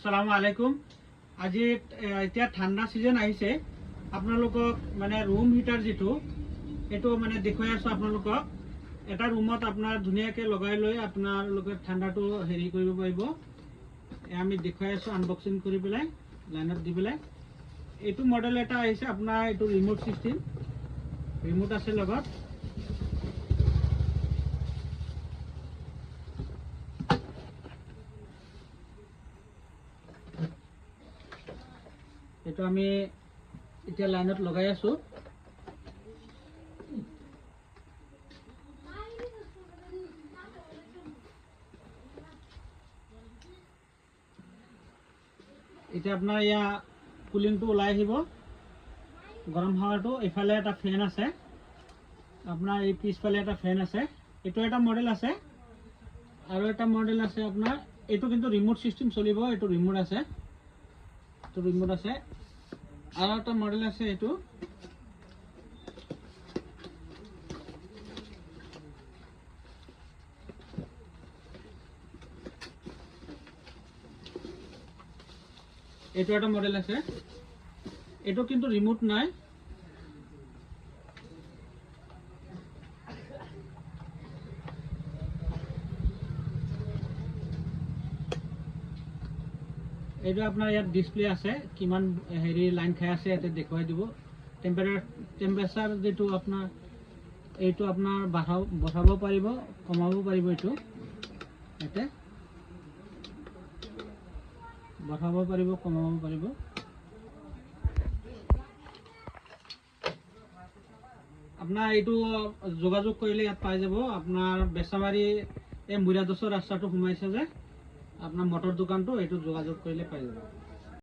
আসসালামু আলাইকুম। আজি এতিয়া ঠাণ্ডা সিজন আহিছে, আপোনালোকক মানে ৰুম হিটাৰ যেটো এটো মানে দেখুৱাই আছো। আপোনালোকক এটা ৰুমত আপোনাৰ ধুনীয়াকৈ লগাই লৈ আপোনালোকে ঠাণ্ডাটো হেৰি কৰিব পাৰিব। আমি দেখুৱাই আছো আনবক্সিং কৰি পেলাই লাইনত দি পেলাই। এইটো মডেল এটা আহিছে আপোনাৰ, এইটো ৰিমোট সিস্টেম, ৰিমোট আছে লগত। এইটো আমি এতিয়া লাইনত লগাই আছো। এতিয়া আপোনাৰ ইয়া কুলিংটো ওলাই আহিব, গৰম হাৱাটো। এইফালে এটা ফেন আছে, আপোনাৰ এই পিছফালে এটা ফেন আছে। এইটো এটা মডেল আছে, আৰু এটা মডেল আছে আপোনাৰ, এইটো কিন্তু ৰিমোট সিস্টেম চলিব। এইটো ৰিমোট আছে, এইটো ৰিমোট আছে। আৰু এটা মডেল আছে, এইটো এইটো এটা মডেল আছে। এইটো কিন্তু রিমোট নাই। এইটো আপোনাৰ ইয়াত ডিসপ্লে আছে, কিমান হেৰি লাইন খাই আছে ইয়াতে দেখুৱাই দিব। টেম্পাৰেচাৰ যেটো আপোনাৰ, এইটো আপোনাৰ বঢ়াব পাৰিব, কমাব পাৰিব। এইটো ইয়াতে বঢ়াব পাৰিব, কমাব পাৰিব। আপোনাৰ এইটো যোগাযোগ কৰিলে ইয়াত পাই যাব। আপোনাৰ বেচামাৰী এই মুৰিয়াদছৰ ৰাস্তাটো সোমাইছে যে আপোনাৰ মটৰ দোকানটো, এইটো যোগাযোগ কৰিলে পাই যাব।